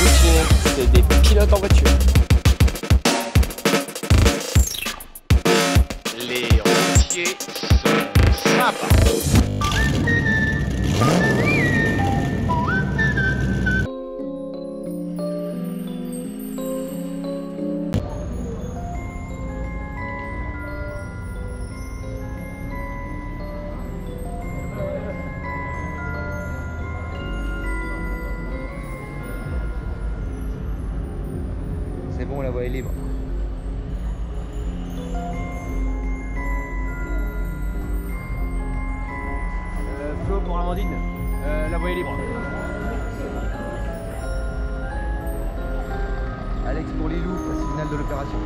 routiniers, c'est des pilotes en voiture. Les routiers sont sympas. C'est bon, la voie est libre. Flo pour Amandine, la voie est libre. Alex pour Lilou, phase finale de l'opération.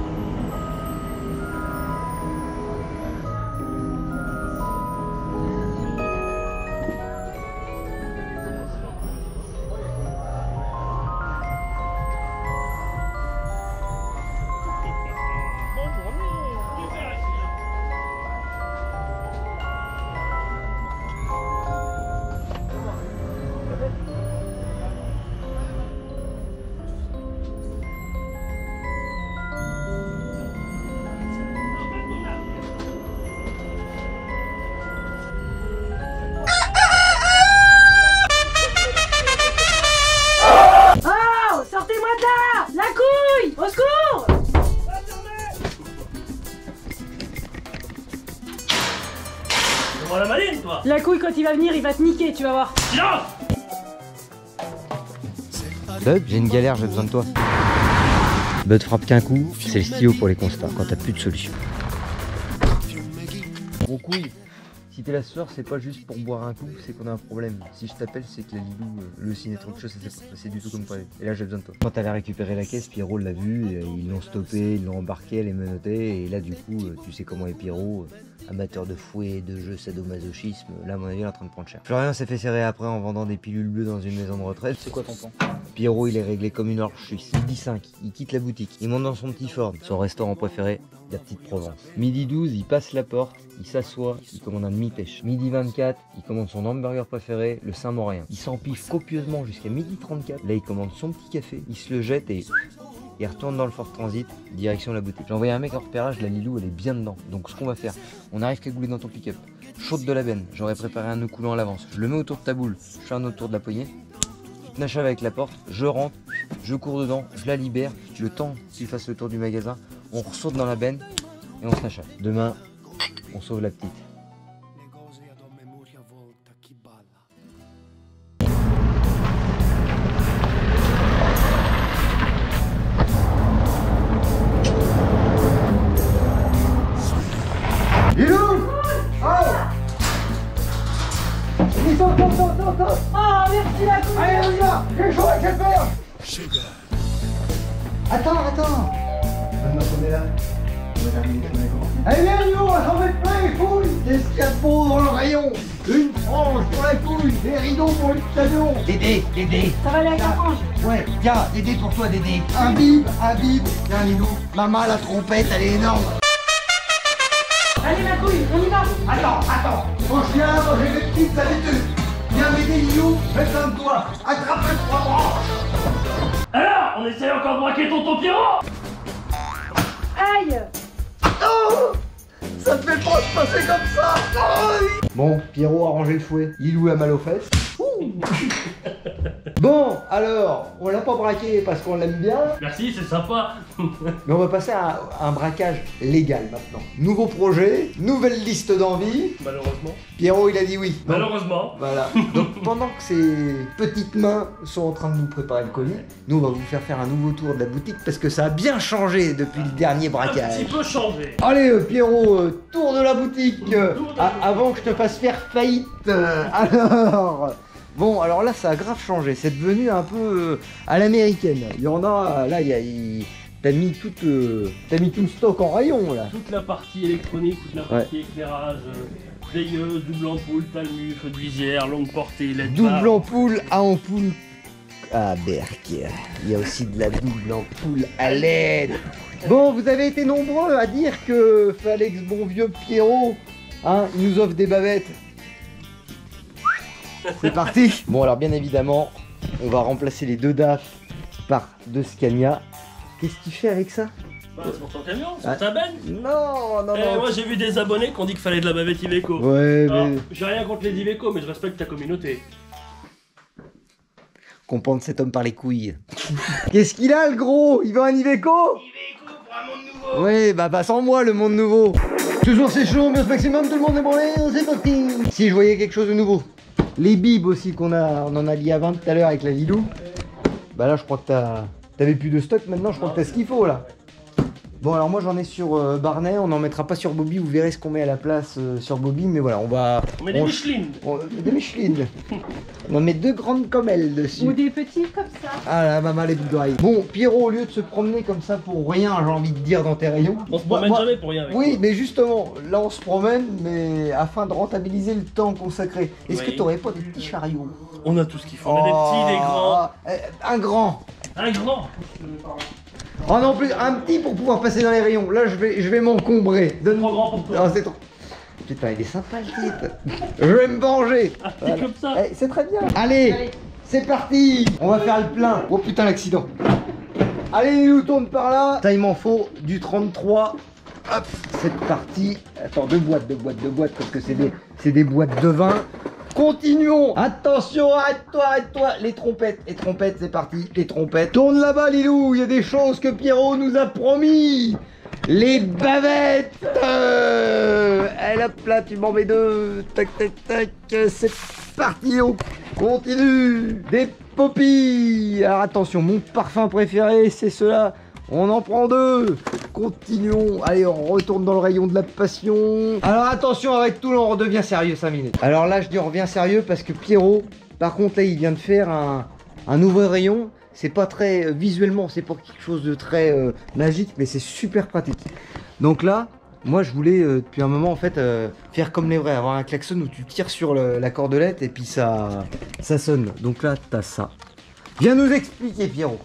Sortez-moi de là! La couille! Au secours! Prends la maline, toi! La couille, quand il va venir, il va te niquer, tu vas voir. Silence! Bud, j'ai une galère, j'ai besoin de toi. Bud frappe qu'un coup, c'est le stylo pour les constats, quand t'as plus de solution. Bon couille, si t'es là ce soir, c'est pas juste pour boire un coup, c'est qu'on a un problème. Si je t'appelle, c'est que la Lilou, le ciné trop chose, ça s'est pas passé du tout comme prévu. Et là, j'ai besoin de toi. Quand elle a récupéré la caisse, Pierrot l'a vue, ils l'ont stoppé, ils l'ont embarqué, elle est menottée, et là, du coup, tu sais comment est Pierrot, amateur de fouet, de jeux sadomasochisme, là, à mon avis, il est en train de prendre cher. Florian s'est fait serrer après en vendant des pilules bleues dans une maison de retraite. C'est quoi ton plan? Pierrot, il est réglé comme une orge suisse. Midi 5, il quitte la boutique. Il monte dans son petit Ford. Son restaurant préféré, la petite Provence. Midi 12, il passe la porte, il s'assoit, il commande un demi-pêche. Midi 24, il commande son hamburger préféré, le Saint-Maurien. Il s'empiffe copieusement jusqu'à midi 34. Là, il commande son petit café, il se le jette et il retourne dans le Ford Transit, direction la boutique. J'ai envoyé un mec en repérage, la Lilou, elle est bien dedans. Donc, ce qu'on va faire, on arrive qu'à gouler dans ton pick-up. Chaude de la benne, j'aurais préparé un nœud coulant à l'avance. Je le mets autour de ta boule, je fais un autour de la poignée. Nachave avec la porte, je rentre, je cours dedans, je la libère, le temps qu'il fasse le tour du magasin, on ressaute dans la benne et on se nachave. Demain, on sauve la petite. Lilou! Oh! Oh, merci la couille! Allez, on y va! J'ai chaud avec cette paire! Attends! Maintenant qu'on est là, on va terminer ce qu'on a commencé. Allez, viens, Lilou, on va s'en mettre plein les couilles! Qu'est-ce qu'il y a de beau dans le rayon? Une frange pour la couille, des rideaux pour le camion! Dédé! Ça va aller avec la frange? Ouais, tiens, Dédé pour toi, Dédé! Un bib! Tiens, Lilou, maman, la trompette, elle est énorme! Allez la couille, on y va! Attends! Mon chien, moi j'ai des petites habitudes! Viens m'aider, Lilou, fais un de toi! Attrape les trois branches! Alors, on essaye encore de braquer tonton Pierrot! Aïe! Oh, ça te fait pas se passer comme ça. Bon, Pierrot a rangé le fouet. Lilou a mal aux fesses. Bon, alors, on l'a pas braqué parce qu'on l'aime bien, Merci, c'est sympa! mais on va passer à un braquage légal maintenant. Nouveau projet, nouvelle liste d'envie. Malheureusement. Pierrot, il a dit oui. Donc, Malheureusement. voilà. Donc pendant que ces petites mains sont en train de nous préparer le colis, nous on va vous faire un nouveau tour de la boutique parce que ça a bien changé depuis le dernier Un braquage. petit peu changé. Allez Pierrot, tour de la boutique avant que je te fasse faire faillite. Alors, bon, alors là ça a grave changé, c'est devenu un peu à l'américaine. Il y en a, là t'as mis tout le stock en rayon là. Toute la partie électronique, toute la partie éclairage, veilleuse, double ampoule, talmu, feu de visière, longue portée, LED bar. Double ampoule à ampoule. Ah Berk, il y a aussi de la double ampoule à LED. Bon, vous avez été nombreux à dire que fallait que ce bon vieux Pierrot, hein, il nous offre des bavettes. C'est parti. Bon alors bien évidemment, on va remplacer les deux DAF part de Scania. Qu'est-ce que tu fais avec ça? Bah, c'est pour ton camion, c'est Ah. pour ta benne. Non, non, Eh, non. moi j'ai vu des abonnés qui ont dit qu'il fallait de la bavette Iveco. Ouais, Alors, mais... j'ai rien contre les Iveco, mais je respecte ta communauté. Qu'on pende cet homme par les couilles. Qu'est-ce qu'il a, le gros? Il veut un Iveco? Iveco pour un monde nouveau. Ouais, bah sans moi, le monde nouveau. Toujours c'est chaud, ambiance maximum, tout le monde est branlé, c'est parti. Si je voyais quelque chose de nouveau. Les bibs aussi on en a dit à 20 tout à l'heure avec la Lidou. Bah là, je crois que t'avais plus de stock, maintenant je crois que t'as ce qu'il faut là. Bon, alors moi j'en ai sur Barnet, on n'en mettra pas sur Bobby, vous verrez ce qu'on met à la place sur Bobby, mais voilà, on va... On met des Michelin. Des Michelin. On en met 2 grandes comme elle dessus. Ou des petits comme ça. Ah la maman, les boucles d'oreilles. Bon, Pierrot, au lieu de se promener comme ça pour rien, j'ai envie de dire, dans tes rayons. On se promène jamais pour rien avec. Oui, mais justement, là on se promène, mais afin de rentabiliser le temps consacré. Est-ce que Oui. t'aurais pas des petits chariots? On a tout ce qu'il faut. On a des petits, des grands. Un grand. Un grand. Oh non, plus un petit pour pouvoir passer dans les rayons. Là, je vais m'encombrer. Donne... Trop grand pour toi. Non, c'est trop... Putain, il est sympa le titre. Je vais me venger. Un petit comme ça. Eh, c'est très bien. Allez, c'est parti. On va faire le plein. Oh putain, l'accident. Allez, il nous tourne par là. Ça, il m'en faut du 33. Hop, c'est parti. Attends, deux boîtes, parce que c'est des boîtes de vin. Continuons. Attention, arrête-toi. Les trompettes, c'est parti. Les trompettes. Tourne là-bas, Lilou. Il y a des choses que Pierrot nous a promis. Les bavettes. Allez, hop là, tu m'en mets 2. Tac. C'est parti, on continue. Des poppies. Alors attention, mon parfum préféré, c'est cela. On en prend 2. Continuons. Allez, on retourne dans le rayon de la passion. Alors attention, arrête tout, là, on redevient sérieux 5 minutes. Alors là, je dis on revient sérieux parce que Pierrot, par contre, là, il vient de faire un nouveau rayon. C'est pas très visuellement, c'est pas quelque chose de très magique, mais c'est super pratique. Donc là, moi, je voulais depuis un moment en fait faire comme les vrais, avoir un klaxon où tu tires sur la cordelette et puis ça sonne. Donc là, t'as ça. Viens nous expliquer, Pierrot.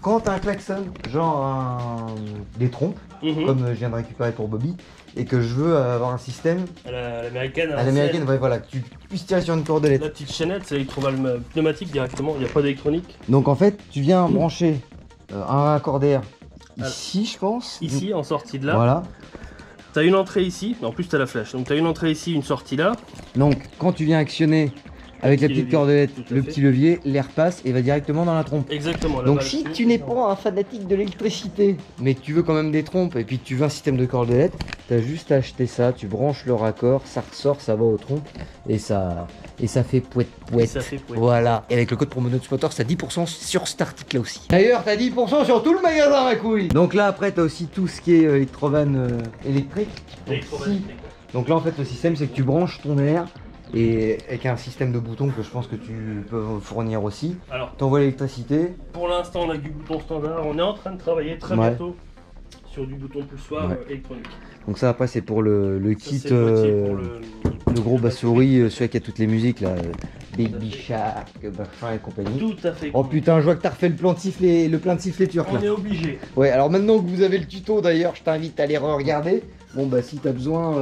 Quand t'as un klaxon, genre des trompes, comme je viens de récupérer pour Bobby, et que je veux avoir un système À l'américaine. à l'américaine, ouais, voilà, que tu puisses tirer sur une cordelette. La petite chaînette, c'est électrovalve pneumatique directement, il n'y a pas d'électronique. Donc en fait, tu viens brancher un raccordaire ici, je pense. Ici, en sortie de là. Voilà. T'as une entrée ici, mais en plus t'as la flèche. Donc t'as une entrée ici, une sortie là. Donc quand tu viens actionner avec la petit petite levier, cordelette, tout à le fait. petit levier, l'air passe et va directement dans la trompe. Exactement. Donc si tu n'es pas un fanatique de l'électricité, mais que tu veux quand même des trompes et puis que tu veux un système de cordelette, t'as juste à acheter ça, tu branches le raccord, ça ressort, ça va aux trompes et ça fait pouette. Ça fait pouette. Voilà. Et avec le code promo NotSpotter, t'as 10% sur cet article là aussi. D'ailleurs, t'as 10% sur tout le magasin, ma couille. Donc là, après, t'as aussi tout ce qui est électrovan électrique. Donc, donc là, en fait, le système, c'est que tu branches ton air. Et avec un système de boutons que je pense que tu peux fournir aussi. Alors, T'envoies l'électricité. pour l'instant, on a du bouton standard. On est en train de travailler très Ouais. bientôt sur du bouton poussoir Ouais. électronique. Donc ça après c'est pour le Ça, kit, c'est le moitié pour le gros bas-souris, celui qui a toutes les musiques là, Baby Shark, machin et compagnie. Tout à fait. Oh putain, je vois que t'as refait le plein de sifflet turc là. On est obligé. Ouais, alors maintenant que vous avez le tuto d'ailleurs, je t'invite à aller regarder. Bon bah si t'as besoin,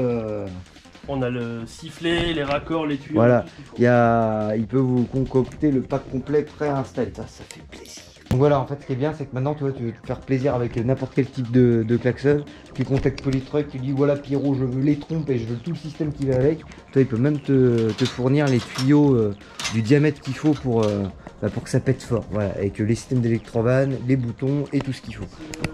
On a le sifflet, les raccords, les tuyaux. voilà, tout ce qu'il faut. il peut vous concocter le pack complet préinstallé. Ça fait plaisir. Donc voilà, en fait ce qui est bien, c'est que maintenant tu veux te faire plaisir avec n'importe quel type de klaxon. Tu contactes Polytruck, tu dis voilà Pierrot, je veux les trompes et je veux tout le système qui va avec. Toi il peut même te fournir les tuyaux du diamètre qu'il faut pour que ça pète fort. Voilà, avec les systèmes d'électrovan, les boutons et tout ce qu'il faut.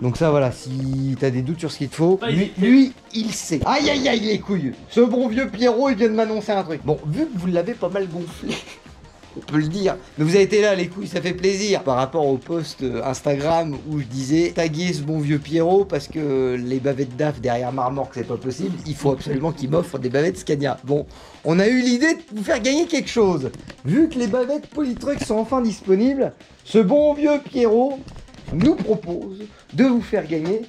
Donc ça voilà, si t'as des doutes sur ce qu'il te faut, lui il sait. Aïe aïe aïe les couilles. Ce bon vieux Pierrot il vient de m'annoncer un truc. Bon, vu que vous l'avez pas mal gonflé, on peut le dire, mais vous avez été là les couilles, ça fait plaisir. Par rapport au post Instagram où je disais taguer ce bon vieux Pierrot parce que les bavettes DAF derrière Marmorque c'est pas possible, il faut absolument qu'il m'offre des bavettes Scania. Bon, on a eu l'idée de vous faire gagner quelque chose. Vu que les bavettes Polytruck sont enfin disponibles, ce bon vieux Pierrot nous propose de vous faire gagner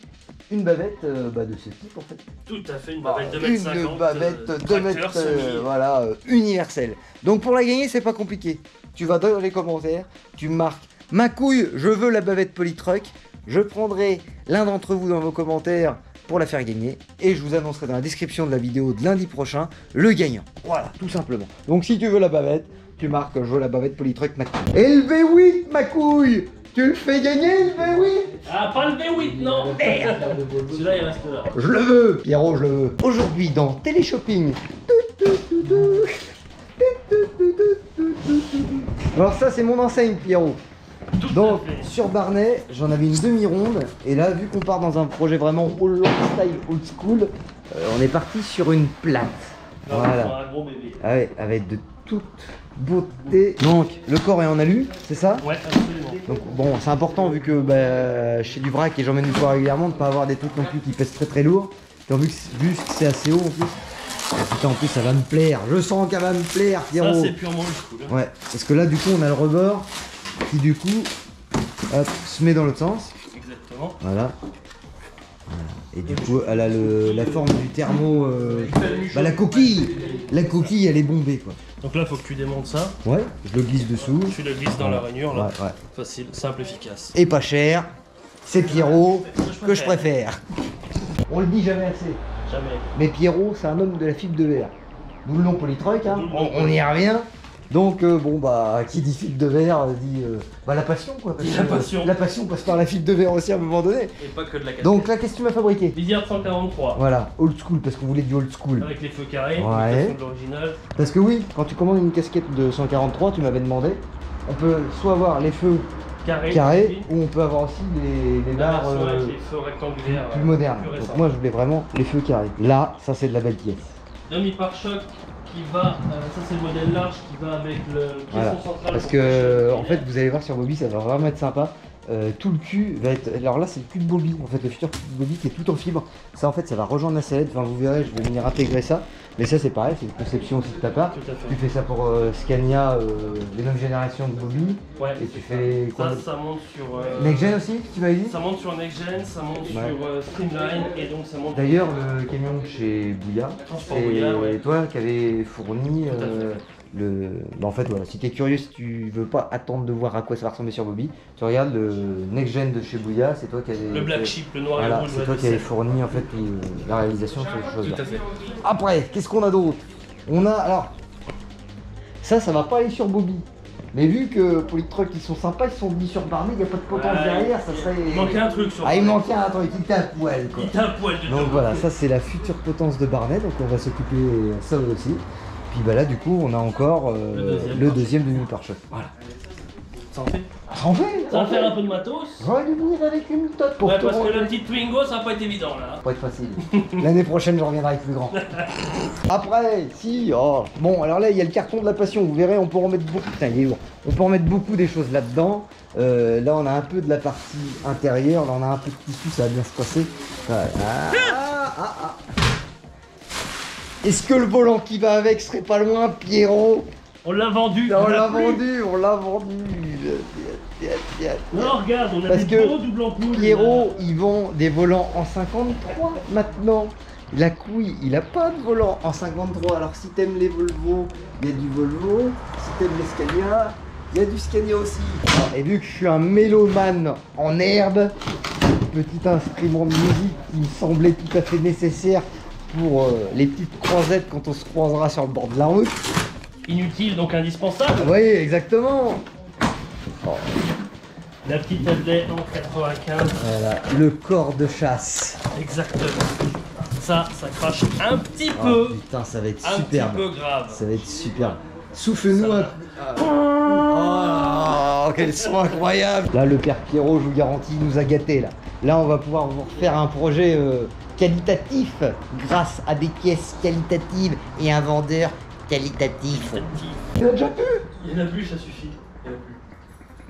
une bavette de ce type en fait. Tout à fait, une bavette de 2,50 m. Une bavette 2 mètres, voilà, universelle. Donc pour la gagner, c'est pas compliqué. Tu vas dans les commentaires, tu marques ma couille, je veux la bavette Polytruck. Je prendrai l'un d'entre vous dans vos commentaires pour la faire gagner et je vous annoncerai dans la description de la vidéo de lundi prochain le gagnant. Voilà, tout simplement. Donc si tu veux la bavette, tu marques je veux la bavette Polytruck ma couille. LV8 ma couille. Tu le fais gagner, le V8? Ah, pas le V8, non. Celui-là, il reste là. Je le veux, Pierrot, je le veux. Aujourd'hui, dans Téléshopping. Alors ça, c'est mon enseigne, Pierrot. Donc, sur Barnet, j'en avais une demi-ronde. Et là, vu qu'on part dans un projet vraiment old style, old school, on est parti sur une plate. Non, Voilà. un gros bébé. Ah ouais, avec de toute beauté. Donc, le corps est en alu, c'est ça? Ouais, absolument. Donc bon, c'est important vu que chez du vrac et j'emmène du poids régulièrement, de pas avoir des trucs non plus qui pèsent très très lourd. Puis, vu que c'est assez haut en plus. Et putain, en plus ça va me plaire. Je sens qu'elle va me plaire, Pierrot. Ça c'est purement le cool. Hein. Ouais, parce que là du coup on a le rebord qui du coup hop, se met dans l'autre sens. Exactement. Voilà. Et du coup elle a la forme du thermo. La coquille. La coquille elle est bombée quoi. Donc là faut que tu démontes ça. Ouais, je le glisse dessous. Tu le glisses dans la rainure là. Ouais, ouais. Facile, simple, efficace. Et pas cher. C'est Pierrot que je préfère. On le dit jamais assez. Jamais. Mais Pierrot, c'est un homme de la fibre de verre. D'où le nom Polytruck, hein. On y revient. Donc, bon, qui dit fibre de verre dit la passion, quoi. Parce La passion. La passion passe par la fibre de verre aussi à un moment donné. Et pas que de la casquette. Donc, là, qu'est-ce que tu m'as fabriqué? Visière 143. Voilà, old school, parce qu'on voulait du old school. Avec les feux carrés, Ouais. imitation de l'original. Parce que oui, quand tu commandes une casquette de 143, tu m'avais demandé, on peut soit avoir les feux carrés, ou on peut avoir aussi les La barres version avec les feux rectangulaires. plus modernes. plus Donc, récents. moi, je voulais vraiment les feux carrés. Là, ça, c'est de la belle pièce. Demi-pare-choc qui va, ça c'est le modèle large qui va avec le caisson Voilà. central. Parce pour que cacher en fait vous allez voir sur Bobby, ça va vraiment être sympa. Tout le cul va être. Alors là c'est le cul de Bobby, en fait le futur cul de Bobby qui est tout en fibre. Ça en fait ça va rejoindre la sellette, enfin vous verrez, je vais venir intégrer ça. Mais ça c'est pareil, c'est une conception aussi de ta part. Tout à fait. Tu fais ça pour Scania, les mêmes générations de Bobby. Ouais, Et tu c'est fais ça. quoi? Ça monte sur. Next Gen aussi, tu m'avais dit? Ça monte sur Next Gen, ça monte sur Streamline et donc ça monte. D'ailleurs le camion chez Bouilla, Transport c'est Bouilla, ouais. toi qui avais fourni Tout à fait. en fait voilà, si tu es curieux, si tu veux pas attendre de voir à quoi ça va ressembler sur Bobby, tu regardes le Next Gen de chez Bouilla, c'est toi qui avais. Le Black Sheep, le noir et Voilà, le rouge. c'est toi qui avais fourni en fait la réalisation de ces choses-là. Tout à fait. Après, qu'est-ce qu'on a d'autre? On a alors ça va pas aller sur Bobby. Mais vu que Polytruck ils sont sympas, ils sont mis sur Barnet, il n'y a pas de potence Ouais. derrière, ça serait. Il manquait un truc sur. Ah, il manquait un truc, il t'a à poil quoi. Il t'a un poil de Donc deux voilà, côtés. ça c'est la future potence de Barnet, donc on va s'occuper de ça aussi. Puis là du coup on a encore le deuxième demi-pare-choc. Voilà. Ça en fait. Ça en fait. Ça va faire un peu de matos. J'aurais dû venir avec une tote pour Ouais, te parce que rendre- le petit Twingo ça va pas être évident là. Ça va être facile. L'année prochaine je reviendrai avec plus grand. Après, si, oh. Bon alors là il y a le carton de la passion, vous verrez on peut en mettre beaucoup. Putain il est lourd. On peut en mettre beaucoup des choses là-dedans. Là on a un peu de la partie intérieure, là on a un peu de tissu, ça va bien se passer. Est-ce que le volant qui va avec serait pas loin, Pierrot? On l'a vendu. On l'a l'a plus. vendu, on l'a vendu. Tiens. Non, regarde, on a Parce des que beaux double ampoules. Pierrot, ils vend des volants en 53 maintenant. La couille, il a pas de volant en 53. Alors si t'aimes les Volvo, il y a du Volvo. Si t'aimes les Scania, il y a du Scania aussi. Ah, et vu que je suis un mélomane en herbe, petit instrument de musique qui me semblait tout à fait nécessaire pour les petites croisettes quand on se croisera sur le bord de la route. Inutile, donc indispensable. Oui, exactement. La petite tablette en 95. Voilà, le corps de chasse. Exactement. Ça crache un petit Ah, peu. putain, ça va être Un superbe. petit peu grave. Ça va être superbe. Souffle-nous Ça un. Oh, quel son incroyable. Là, le père Pierrot, je vous garantis, il nous a gâtés là. Là, on va pouvoir vous refaire un projet qualitatif grâce à des pièces qualitatives et un vendeur qualitatif. Il y en a déjà plus. Il y en a plus, ça suffit. Il y en a plus.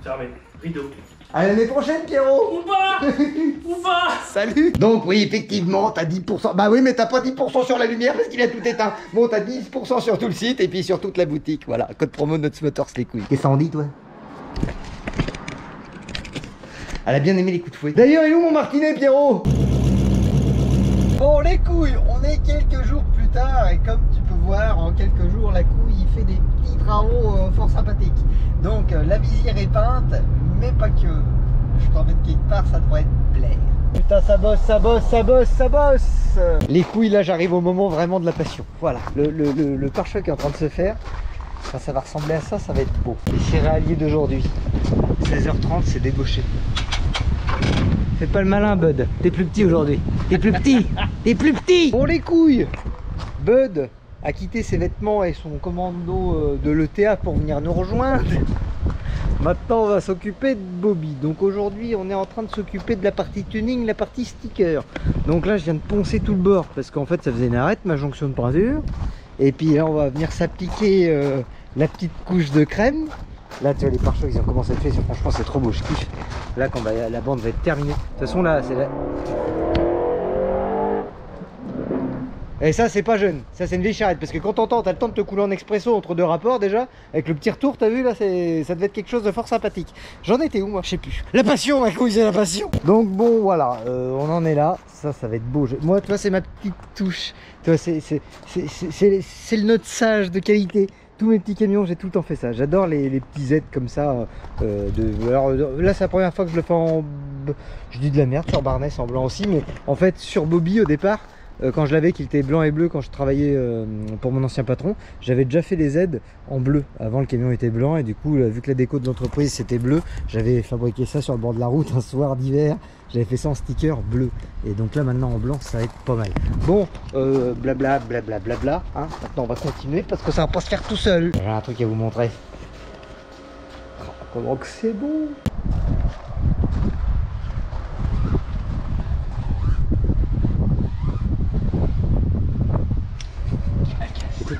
Fermé. Rideau. À l'année prochaine, Pierrot. Ou pas. Ou pas. Salut. Donc oui, effectivement, t'as 10%. Bah oui, mais t'as pas 10% sur la lumière parce qu'il a tout éteint. Bon, t'as 10% sur tout le site et puis sur toute la boutique. Voilà, code promo de notre Motors les couilles. Qu'est-ce que ça en dit, toi? Elle a bien aimé les coups de fouet. D'ailleurs, il est où mon martinet, Pierrot? Bon, les couilles, on est quelques jours plus tard et comme tu peux voir, en quelques jours, la couille, il fait des petits travaux fort sympathiques. Donc, la visière est peinte, mais pas que. Je t'emmène quelque part, ça devrait te plaire. Putain, ça bosse, ça bosse, ça bosse, ça bosse. Les couilles, là, j'arrive au moment vraiment de la passion. Voilà, le pare-choc est en train de se faire. Quand ça va ressembler à ça, ça va être beau. Les céréaliers d'aujourd'hui. 16h30, c'est débauché. Fais pas le malin, Bud. T'es plus petit aujourd'hui. T'es plus petit. T'es plus petit. Bon les couilles. Bud a quitté ses vêtements et son commando de l'ETA pour venir nous rejoindre. Maintenant on va s'occuper de Bobby. Donc aujourd'hui on est en train de s'occuper de la partie tuning, la partie sticker. Donc là je viens de poncer tout le bord parce qu'en fait ça faisait une arête ma jonction de peinture. Et puis là on va venir s'appliquer la petite couche de crème. Là tu vois les pare-chocs ils ont commencé à être faits, franchement c'est trop beau, je kiffe. Là quand la bande va être terminée. De toute façon là c'est la... Et ça c'est pas jeune, ça c'est une vieille charrette parce que quand t'entends, t'as le temps de te couler en expresso entre deux rapports déjà. Avec le petit retour t'as vu là, ça devait être quelque chose de fort sympathique. J'en étais où moi? Je sais plus. La passion ma couille, c'est la passion. Donc bon voilà, on en est là, ça va être beau. Moi tu vois c'est ma petite touche, tu vois c'est le note sage de qualité. Tous mes petits camions j'ai tout le temps fait ça. J'adore les petits aides comme ça. Alors, là c'est la première fois que je le fais en... Je dis de la merde sur Barness en blanc aussi, mais en fait sur Bobby au départ. Quand je l'avais, qu'il était blanc et bleu quand je travaillais pour mon ancien patron, j'avais déjà fait les aides en bleu. Avant le camion était blanc et du coup vu que la déco de l'entreprise c'était bleu, j'avais fabriqué ça sur le bord de la route un soir d'hiver. J'avais fait ça en sticker bleu. Et donc là maintenant en blanc ça va être pas mal. Bon, blabla blabla blabla. Hein. Maintenant on va continuer parce que ça va pas se faire tout seul. J'ai un truc à vous montrer. Oh, comment que c'est beau!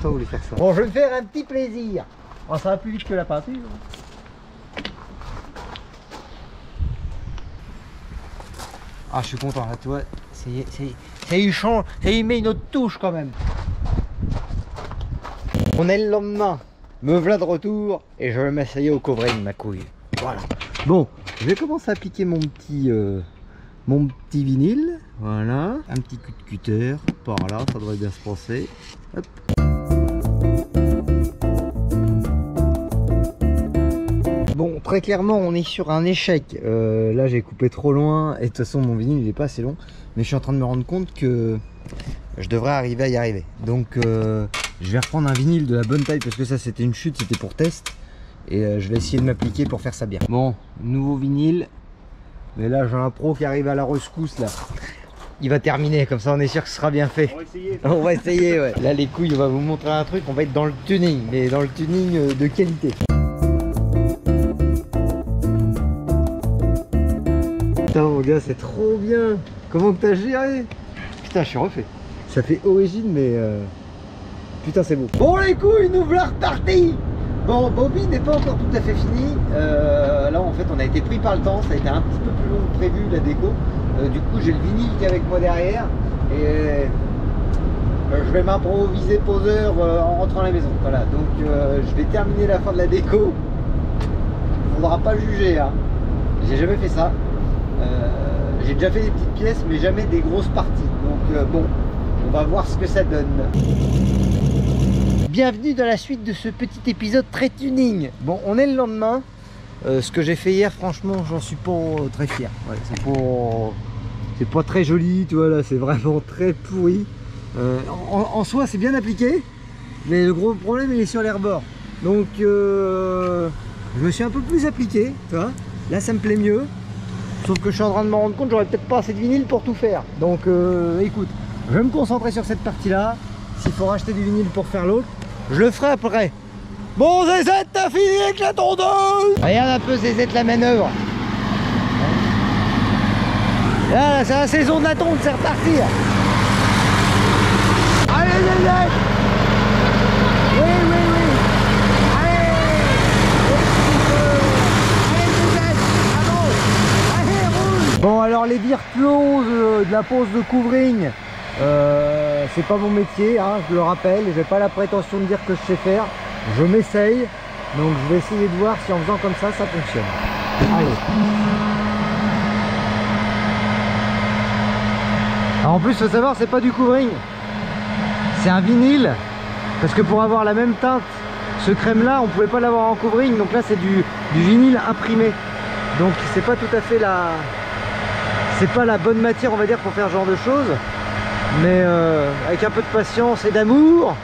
Toi voulais faire ça. Bon, je vais me faire un petit plaisir. Oh, ça va plus vite que la peinture. Ah, je suis content là, tu vois. Ça y change, ça y met une autre touche quand même. On est le lendemain. Me voilà de retour et je vais m'essayer au covering ma couille. Voilà. Bon, je vais commencer à appliquer mon petit vinyle. Voilà. Un petit coup de cutter par là, ça devrait bien se passer. Hop. Bon, très clairement, on est sur un échec. Là, j'ai coupé trop loin et de toute façon, mon vinyle il est pas assez long. Mais je suis en train de me rendre compte que je devrais arriver à y arriver. Donc, je vais reprendre un vinyle de la bonne taille parce que ça, c'était une chute, c'était pour test. Et je vais essayer de m'appliquer pour faire ça bien. Bon, nouveau vinyle. Mais là, j'ai un pro qui arrive à la rescousse là. Il va terminer, comme ça on est sûr que ce sera bien fait. On va essayer. On va essayer, ouais. Là, les couilles, on va vous montrer un truc. On va être dans le tuning, mais dans le tuning de qualité. Putain mon gars, c'est trop bien. Comment que t'as géré? Putain, je suis refait. Ça fait origine, mais putain, c'est beau. Bon les couilles, nous voilà repartis. Bon, Bobby n'est pas encore tout à fait fini. Là, en fait, on a été pris par le temps. Ça a été un petit peu plus long que prévu, la déco. Du coup, j'ai le vinyle qui est avec moi derrière. Et je vais m'improviser poseur en rentrant à la maison. Voilà, donc je vais terminer la fin de la déco. Faudra pas juger, hein. J'ai jamais fait ça. J'ai déjà fait des petites pièces, mais jamais des grosses parties. Donc bon, on va voir ce que ça donne. Bienvenue dans la suite de ce petit épisode très tuning. Bon, on est le lendemain. Ce que j'ai fait hier, franchement, j'en suis pas très fier. Ouais, c'est pas très joli, tu vois, là, c'est vraiment très pourri. En soi, c'est bien appliqué, mais le gros problème, il est sur les rebords. Donc, je me suis un peu plus appliqué, tu vois. Là, ça me plaît mieux. Sauf que je suis en train de me rendre compte, j'aurais peut-être pas assez de vinyle pour tout faire. Donc, écoute, je vais me concentrer sur cette partie-là. S'il faut racheter du vinyle pour faire l'autre, je le ferai après. Bon Zézette, t'as fini avec la tondeuse. Regarde un peu Zézette la manœuvre. Là, c'est la saison de la tonde, c'est reparti. Allez Zézette. Oui, oui, oui. Allez. Allez Zézette, avance. Allez, roule. Bon alors les dire closes de la pose de covering. C'est pas mon métier, hein, je le rappelle, j'ai pas la prétention de dire que je sais faire, je m'essaye, donc je vais essayer de voir si en faisant comme ça fonctionne. Allez. Alors en plus, faut savoir, c'est pas du covering, c'est un vinyle, parce que pour avoir la même teinte, ce crème là, on pouvait pas l'avoir en covering, donc là c'est du vinyle imprimé, donc c'est pas tout à fait c'est pas la bonne matière, on va dire, pour faire ce genre de choses. Mais avec un peu de patience et d'amour,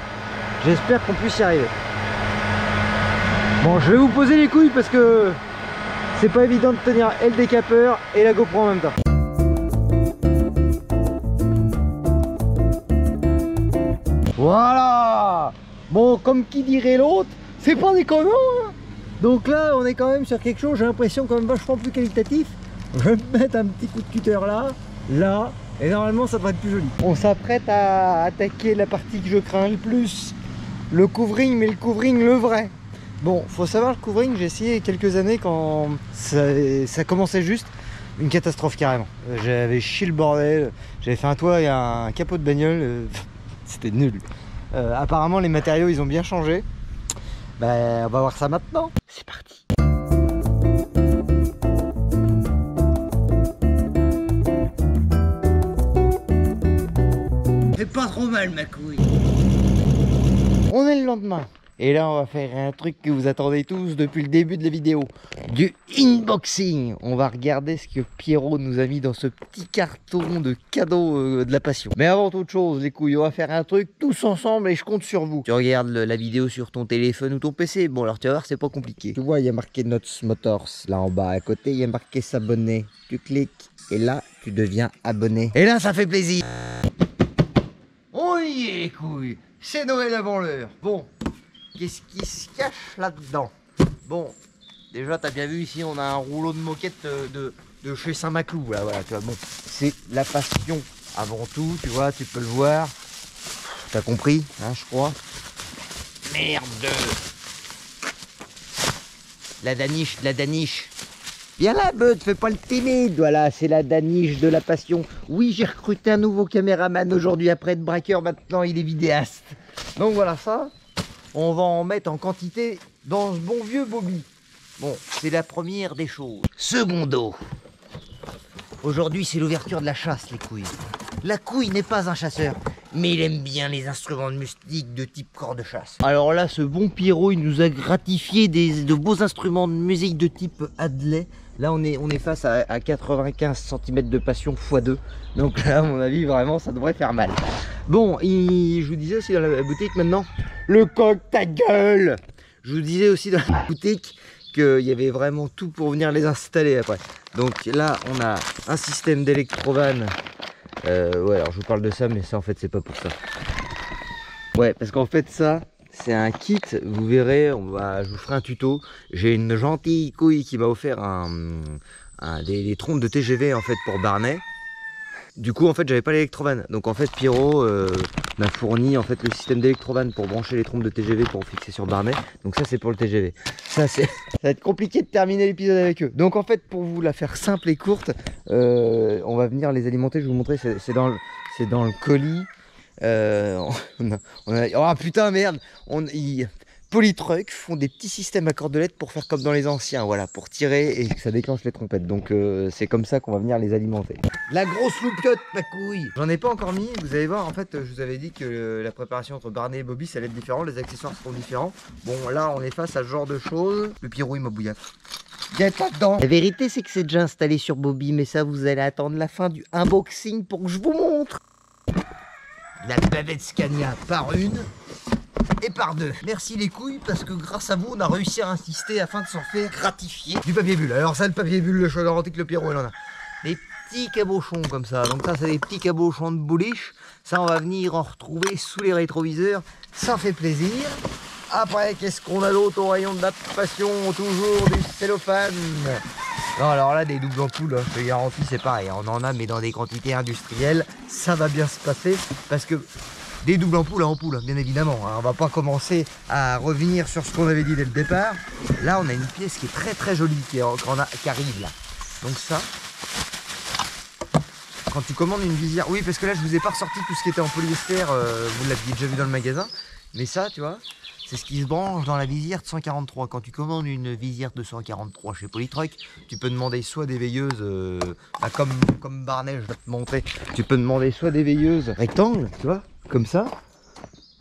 j'espère qu'on puisse y arriver. Bon, je vais vous poser les couilles parce que c'est pas évident de tenir et le décapeur et la GoPro en même temps. Voilà. Bon, comme qui dirait l'autre, c'est pas déconnant hein. Donc là, on est quand même sur quelque chose, j'ai l'impression quand même vachement plus qualitatif. Je vais me mettre un petit coup de cutter là, et normalement ça devrait être plus joli. On s'apprête à attaquer la partie que je crains le plus, le covering, mais le covering le vrai. Bon, faut savoir, le covering, j'ai essayé il y a quelques années quand ça commençait juste, une catastrophe carrément. J'avais chié le bordel, j'avais fait un toit et un capot de bagnole, c'était nul. Apparemment les matériaux ils ont bien changé. Ben, on va voir ça maintenant. C'est parti. C'est pas trop mal ma couille. On est le lendemain. Et là on va faire un truc que vous attendez tous depuis le début de la vidéo. Du unboxing. On va regarder ce que Pierrot nous a mis dans ce petit carton de cadeau de la passion. Mais avant toute chose les couilles, on va faire un truc tous ensemble et je compte sur vous. Tu regardes la vidéo sur ton téléphone ou ton PC. Bon alors tu vas voir c'est pas compliqué. Tu vois il y a marqué Notes Motors là en bas à côté. Il y a marqué s'abonner. Tu cliques et là tu deviens abonné. Et là ça fait plaisir. On y est les couilles. C'est Noël avant l'heure. Bon. Qu'est-ce qui se cache là-dedans? Bon, déjà t'as bien vu ici on a un rouleau de moquette de chez Saint-Maclou. Voilà, tu vois, bon, c'est la passion avant tout, tu vois, tu peux le voir. T'as compris, hein, je crois. Merde. La daniche. Viens là, Bud, fais pas le timide. Voilà, c'est la daniche de la passion. Oui, j'ai recruté un nouveau caméraman aujourd'hui après être braqueur. Maintenant, il est vidéaste. Donc voilà ça. On va en mettre en quantité dans ce bon vieux Bobby. Bon, c'est la première des choses. Secondo. Aujourd'hui, c'est l'ouverture de la chasse, les couilles. La couille n'est pas un chasseur, mais il aime bien les instruments de musique de type corps de chasse. Alors là, ce bon Pierrot, il nous a gratifié de beaux instruments de musique de type Adley. Là, on est face à 95 cm de passion x2. Donc là, à mon avis, vraiment, ça devrait faire mal. Bon, je vous disais aussi dans la boutique maintenant, le coq ta gueule. Je vous disais aussi dans la boutique qu'il y avait vraiment tout pour venir les installer après. Donc là, on a un système d'électrovan. Ouais, alors je vous parle de ça, mais ça en fait, c'est pas pour ça. Ouais, parce qu'en fait, ça, c'est un kit. Vous verrez, je vous ferai un tuto. J'ai une gentille couille qui m'a offert des trompes de TGV en fait pour Barnet. Du coup en fait j'avais pas l'électrovan, donc en fait Pierrot m'a fourni en fait le système d'électrovan pour brancher les trompes de TGV pour fixer sur Barnet. Donc ça c'est pour le TGV. Ça va être compliqué de terminer l'épisode avec eux. Donc en fait pour vous la faire simple et courte, on va venir les alimenter. Je vais vous montrer, c'est dans le colis. Oh putain merde, Polytruck font des petits systèmes à cordelette pour faire comme dans les anciens, voilà, pour tirer et que ça déclenche les trompettes. Donc c'est comme ça qu'on va venir les alimenter. La grosse loupiote, ma couille. J'en ai pas encore mis, vous allez voir, en fait, je vous avais dit que la préparation entre Barnet et Bobby, ça allait être différent, les accessoires seront différents. Bon, là, on est face à ce genre de choses. Le Pierrot, il m'a bouillaf. Viens pas dedans. La vérité, c'est que c'est déjà installé sur Bobby, mais ça, vous allez attendre la fin du unboxing pour que je vous montre. La bavette Scania par une. Et par deux. Merci les couilles parce que grâce à vous on a réussi à insister afin de s'en faire gratifier du papier bulle. Alors ça le papier bulle, je garantis que le Pierrot il en a. Des petits cabochons comme ça. Donc ça c'est des petits cabochons de bouliche. Ça on va venir en retrouver sous les rétroviseurs. Ça fait plaisir. Après qu'est-ce qu'on a d'autre au rayon de la passion? Toujours du cellophane. Non alors là des doubles ampoules, hein, je te garantis c'est pareil. On en a mais dans des quantités industrielles. Ça va bien se passer parce que des doubles ampoules à ampoule, bien évidemment. Hein. On va pas commencer à revenir sur ce qu'on avait dit dès le départ. Là, on a une pièce qui est très très jolie qui arrive là. Donc ça, quand tu commandes une visière... Oui, parce que là, je vous ai pas ressorti tout ce qui était en polyester. Vous l'aviez déjà vu dans le magasin. Mais ça, tu vois, c'est ce qui se branche dans la visière de 143. Quand tu commandes une visière de 143 chez Polytruck, tu peux demander soit des veilleuses, comme Barnet, je vais te montrer. Tu peux demander soit des veilleuses rectangles, tu vois, comme ça,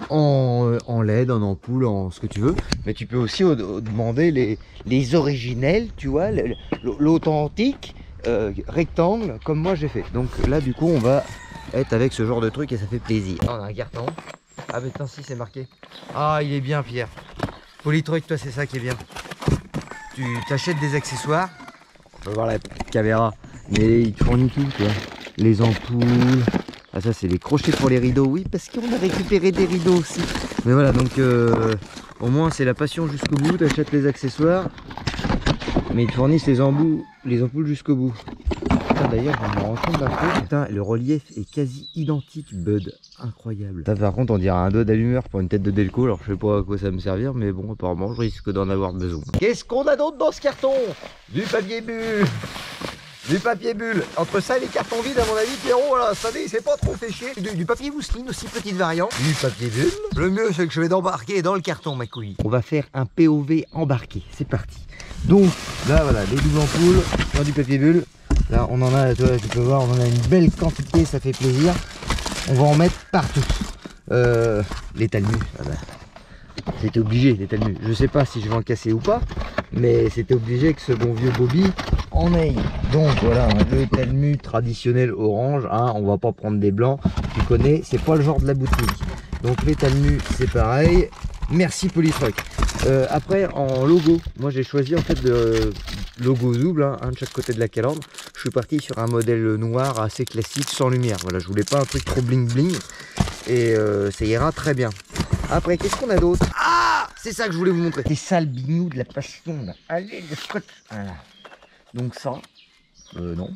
en LED, en ampoule, en ce que tu veux. Mais tu peux aussi demander les originels, tu vois, l'authentique rectangle, comme moi j'ai fait. Donc là, du coup, on va être avec ce genre de truc et ça fait plaisir. On a un carton. Ah mais putain si c'est marqué. Ah il est bien Pierre. Polytruck, toi, c'est ça qui est bien. Tu t'achètes des accessoires. On peut voir la petite caméra. Mais il te fournit tout, tu vois. Les ampoules. Ah, ça, c'est les crochets pour les rideaux. Oui, parce qu'on a récupéré des rideaux aussi. Mais voilà, donc au moins, c'est la passion jusqu'au bout. Tu achètes les accessoires. Mais ils te fournissent les ampoules jusqu'au bout. D'ailleurs, je me rends compte d'un truc. Putain, le relief est quasi identique, Bud. Incroyable. Ça, par contre, on dirait un doigt d'allumeur pour une tête de Delco. Alors, je sais pas à quoi ça va me servir, mais bon, apparemment, je risque d'en avoir besoin. Qu'est-ce qu'on a d'autre dans ce carton? Du papier bulle. Du papier bulle. Entre ça et les cartons vides, à mon avis, Pierrot, là, ça c'est pas trop fait chier. Du papier mousseline aussi, petite variante. Du papier bulle. Le mieux, c'est que je vais d'embarquer dans le carton, ma couille. On va faire un POV embarqué. C'est parti. Donc, là, voilà, les doubles ampoules, dans du papier bulle. Là, on en a, toi, tu peux voir, on en a une belle quantité, ça fait plaisir. On va en mettre partout. Les talmus, ah bah, c'était obligé, les talmus. Je sais pas si je vais en casser ou pas, mais c'était obligé que ce bon vieux Bobby en aille. Donc voilà, le talmu traditionnel orange, hein, on va pas prendre des blancs, tu connais, c'est pas le genre de la boutique. Donc les talmus, c'est pareil. Merci Polytruck. Après en logo, moi j'ai choisi en fait de logo double, hein, un de chaque côté de la calandre. Je suis parti sur un modèle noir assez classique sans lumière. Voilà, je voulais pas un truc trop bling bling et ça ira très bien. Après, qu'est-ce qu'on a d'autre? Ah, c'est ça que je voulais vous montrer. C'est ça le bignou de la passion là. Allez, le scotch. Voilà. Donc ça, non.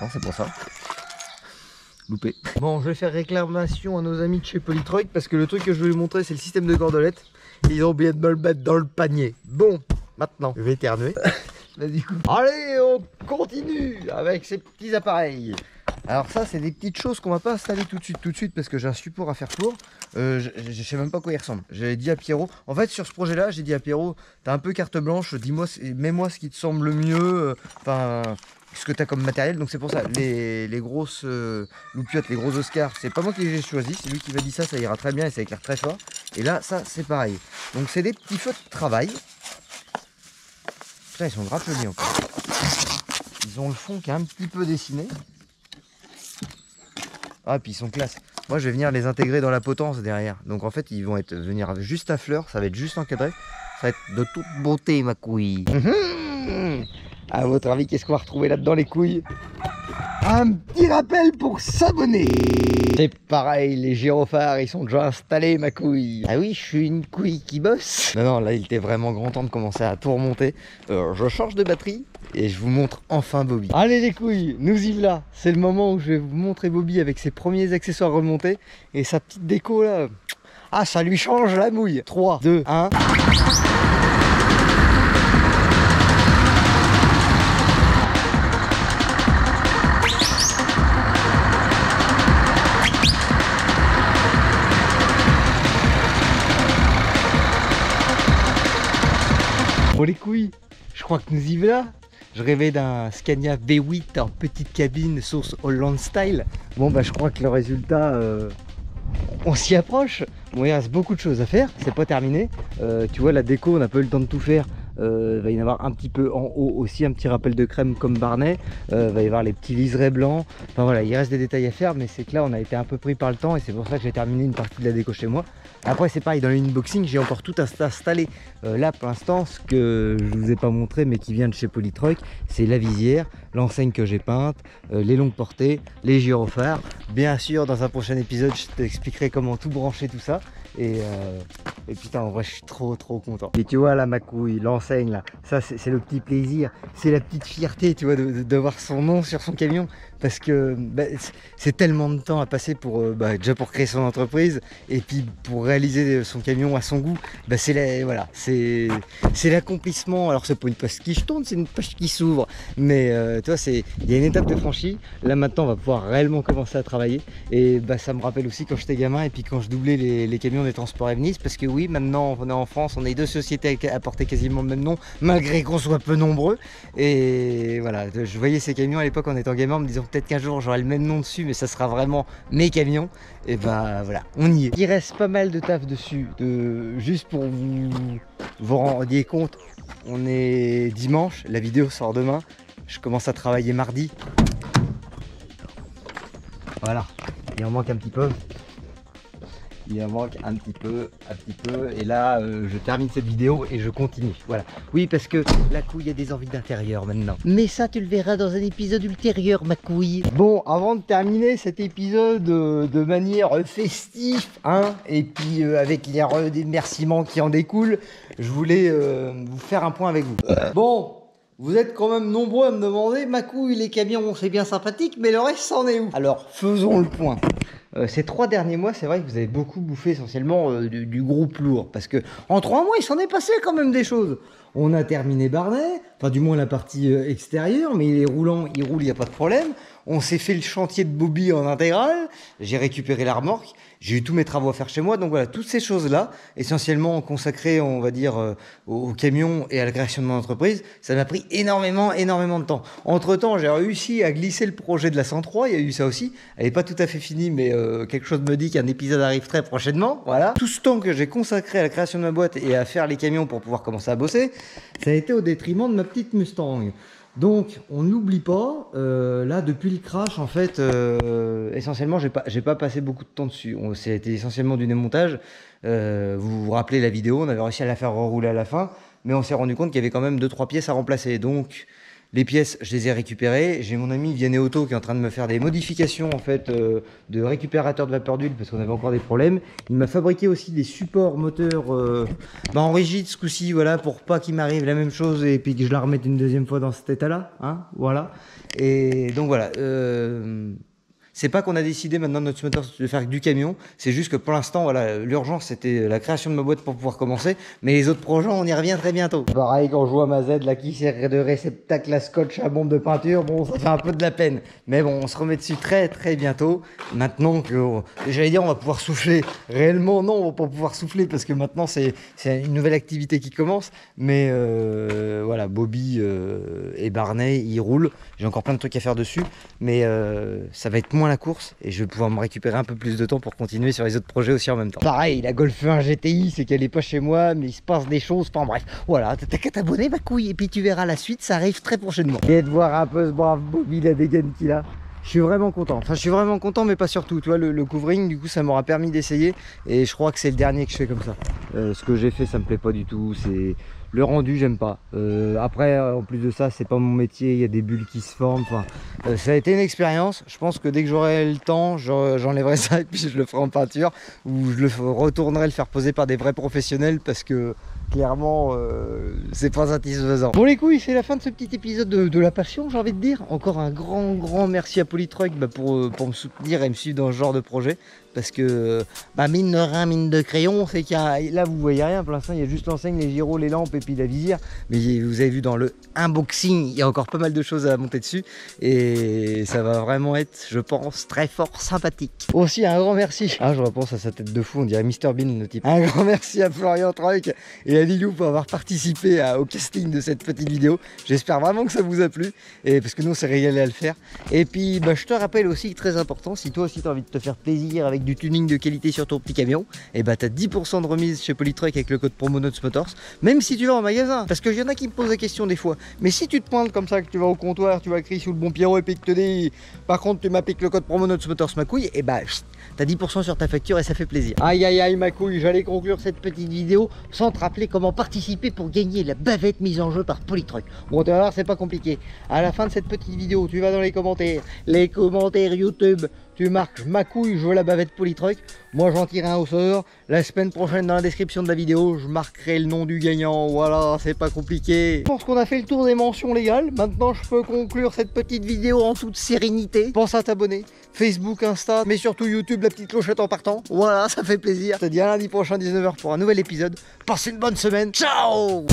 Non, c'est pour ça. Loupé. Bon, je vais faire réclamation à nos amis de chez Polytruck parce que le truc que je vais vous montrer, c'est le système de cordelette. Ils ont oublié de me le mettre dans le panier. Bon, maintenant, je vais éternuer. Vas-y. Allez, on continue avec ces petits appareils. Alors ça, c'est des petites choses qu'on va pas installer tout de suite parce que j'ai un support à faire pour. Je sais même pas à quoi il ressemble. J'avais dit à Pierrot, en fait sur ce projet là, j'ai dit à Pierrot, t'as un peu carte blanche, dis-moi, mets-moi ce qui te semble le mieux, enfin ce que t'as comme matériel. Donc c'est pour ça, les grosses loupiottes, les gros Oscars, c'est pas moi qui les ai choisis, c'est lui qui m'a dit ça ira très bien et ça éclaire très fort. Et là, ça c'est pareil. Donc c'est des petits feux de travail. Putain, ils sont grave jolis encore. Ils ont le fond qui est un petit peu dessiné. Ah, puis ils sont classe. Moi, je vais venir les intégrer dans la potence derrière. Donc, en fait, ils vont venir juste à fleur. Ça va être juste encadré. Ça va être de toute beauté, ma couille. À votre avis, qu'est-ce qu'on va retrouver là-dedans, les couilles? Un petit rappel pour s'abonner. C'est pareil, les gyrophares, ils sont déjà installés, ma couille. Ah oui, je suis une couille qui bosse. Non, non, là, il était vraiment grand temps de commencer à tout remonter. Je change de batterie. Et je vous montre enfin Bobby. Allez les couilles, nous y voilà. C'est le moment où je vais vous montrer Bobby avec ses premiers accessoires remontés. Et sa petite déco là. Ah, ça lui change la mouille. 3, 2, 1. Bon les couilles, je crois que nous y voilà. Je rêvais d'un Scania V8 en petite cabine sauce Holland style. Bon bah je crois que le résultat, on s'y approche. Bon, il reste beaucoup de choses à faire, c'est pas terminé. Tu vois la déco, on n'a pas eu le temps de tout faire. Il va y en avoir un petit peu en haut aussi, un petit rappel de crème comme Barnet. Il va y avoir les petits liserés blancs. Enfin voilà, il reste des détails à faire, mais c'est que là on a été un peu pris par le temps et c'est pour ça que j'ai terminé une partie de la déco chez moi. Après c'est pareil, dans l'inboxing j'ai encore tout installé. Là pour l'instant, ce que je vous ai pas montré mais qui vient de chez Polytruck, c'est la visière, l'enseigne que j'ai peinte, les longues portées, les gyrophares. Bien sûr, dans un prochain épisode je t'expliquerai comment tout brancher, tout ça. Et putain, en vrai je suis trop content. Et tu vois là ma couille, l'enseigne là, ça c'est le petit plaisir, c'est la petite fierté, tu vois, de voir son nom sur son camion. Parce que bah, c'est tellement de temps à passer pour déjà pour créer son entreprise et puis pour réaliser son camion à son goût. Bah, voilà, c'est l'accomplissement. Alors c'est pas une page qui se tourne, c'est une page qui s'ouvre. Mais tu vois, il y a une étape de franchie. Là maintenant on va pouvoir réellement commencer à travailler. Et bah, ça me rappelle aussi quand j'étais gamin et puis quand je doublais les camions des transports Evnis. Parce que oui, maintenant on est en France, on est deux sociétés à porter quasiment le même nom, malgré qu'on soit peu nombreux. Et voilà, je voyais ces camions à l'époque en étant gamin en me disant peut-être qu'un jour j'aurai le même nom dessus, mais ça sera vraiment mes camions. Et ben voilà, on y est. Il reste pas mal de taf dessus. Juste pour vous rendiez compte, on est dimanche, la vidéo sort demain. Je commence à travailler mardi. Voilà, il en manque un petit peu. Il en manque un petit peu, et là je termine cette vidéo et je continue. Voilà. Oui, parce que la couille a des envies d'intérieur maintenant. Mais ça tu le verras dans un épisode ultérieur, ma couille. Bon, avant de terminer cet épisode de manière festive, hein, et puis avec les remerciements qui en découlent, je voulais vous faire un point avec vous. Bon, vous êtes quand même nombreux à me demander, ma couille, les camions, c'est bien sympathique, mais le reste, c'en est où? Alors, faisons le point. Ces 3 derniers mois, c'est vrai que vous avez beaucoup bouffé essentiellement du groupe lourd. Parce que en 3 mois, il s'en est passé quand même des choses. On a terminé Barnet, enfin du moins la partie extérieure, mais il est roulant, il roule, il n'y a pas de problème. On s'est fait le chantier de Bobby en intégrale, j'ai récupéré la remorque, j'ai eu tous mes travaux à faire chez moi. Donc voilà, toutes ces choses-là, essentiellement consacrées, on va dire, au camion et à la création de mon entreprise, ça m'a pris énormément de temps. Entre-temps, j'ai réussi à glisser le projet de la 103, il y a eu ça aussi. Elle n'est pas tout à fait finie, mais quelque chose me dit qu'un épisode arrive très prochainement. Voilà. Tout ce temps que j'ai consacré à la création de ma boîte et à faire les camions pour pouvoir commencer à bosser, ça a été au détriment de ma petite Mustang. Donc, on n'oublie pas, là, depuis le crash, en fait, essentiellement, j'ai pas passé beaucoup de temps dessus. C'était essentiellement du démontage. Vous vous rappelez la vidéo, on avait réussi à la faire rerouler à la fin, mais on s'est rendu compte qu'il y avait quand même 2-3 pièces à remplacer. Donc, les pièces, je les ai récupérées. J'ai mon ami Vianney Auto qui est en train de me faire des modifications en fait de récupérateur de vapeur d'huile parce qu'on avait encore des problèmes. Il m'a fabriqué aussi des supports moteurs en rigide ce coup-ci, voilà, pour pas qu'il m'arrive la même chose et puis que je la remette une deuxième fois dans cet état-là, hein, voilà. Et donc voilà. C'est pas qu'on a décidé maintenant de notre moteur de faire du camion, c'est juste que pour l'instant, voilà, l'urgence c'était la création de ma boîte pour pouvoir commencer, mais les autres projets, on y revient très bientôt. Pareil, quand je vois ma Z là qui sert de réceptacle à scotch à bombe de peinture, bon, ça fait un peu de la peine, mais bon, on se remet dessus très bientôt. Maintenant que, j'allais dire, on va pouvoir souffler. Réellement, non, on va pas pouvoir souffler parce que maintenant c'est une nouvelle activité qui commence, mais voilà, Bobby et Barnet, ils roulent. J'ai encore plein de trucs à faire dessus, mais ça va être moins la course et je vais pouvoir me récupérer un peu plus de temps pour continuer sur les autres projets aussi en même temps. Pareil, la Golf 1 GTI, c'est qu'elle est pas chez moi, mais il se passe des choses, enfin bref, voilà, t'as qu'à t'abonner ma couille et puis tu verras la suite, ça arrive très prochainement. Et de voir un peu ce brave Bobby, la dégaine qu'il a. Je suis vraiment content, enfin je suis vraiment content mais pas surtout, tu vois, le covering du coup ça m'aura permis d'essayer et je crois que c'est le dernier que je fais comme ça. Ce que j'ai fait ça me plaît pas du tout, c'est... Le rendu, j'aime pas. Après, en plus de ça, c'est pas mon métier. Il y a des bulles qui se forment. Enfin, ça a été une expérience. Je pense que dès que j'aurai le temps, j'enlèverai ça et puis je le ferai en peinture ou je le retournerai le faire poser par des vrais professionnels parce que clairement, c'est pas satisfaisant. Bon les couilles, c'est la fin de ce petit épisode de la passion, j'ai envie de dire. Encore un grand merci à Polytruck pour me soutenir et me suivre dans ce genre de projet. Parce que, mine de rien, mine de crayon, c'est qu'il y a... Là, vous voyez rien, pour l'instant, il y a juste l'enseigne, les gyros, les lampes et puis la visière. Mais vous avez vu dans le unboxing, il y a encore pas mal de choses à monter dessus. Et ça va vraiment être, je pense, très fort sympathique. Aussi, un grand merci. Ah, je repense à sa tête de fou, on dirait Mr Bean, le type. Un grand merci à Florian Truck et à Lilou pour avoir participé au casting de cette petite vidéo. J'espère vraiment que ça vous a plu. Et parce que nous, on s'est régalé à le faire. Et puis, je te rappelle aussi, très important, si toi aussi, tu as envie de te faire plaisir avec du tuning de qualité sur ton petit camion, et bah t'as 10% de remise chez Polytruck avec le code promo Notes Motors, même si tu vas en magasin, parce que y en a qui me posent la question des fois, mais si tu te pointes comme ça, que tu vas au comptoir, tu vas crier sous le bon Pierrot et puis que te dis, par contre tu m'appliques le code promo Notes Motors ma couille, et bah t'as 10% sur ta facture et ça fait plaisir. Aïe aïe aïe ma couille, j'allais conclure cette petite vidéo sans te rappeler comment participer pour gagner la bavette mise en jeu par Polytruck. Bon tu vas voir, c'est pas compliqué. À la fin de cette petite vidéo, tu vas dans les commentaires YouTube, tu marques ma couille, je veux la bavette Polytruck. Moi j'en tire un au sort. La semaine prochaine dans la description de la vidéo, je marquerai le nom du gagnant. Voilà, c'est pas compliqué. Je pense qu'on a fait le tour des mentions légales. Maintenant je peux conclure cette petite vidéo en toute sérénité. Pense à t'abonner. Facebook, Insta, mais surtout YouTube, la petite clochette en partant. Voilà, ça fait plaisir. Je te dis à lundi prochain 19h pour un nouvel épisode. Passez une bonne semaine. Ciao.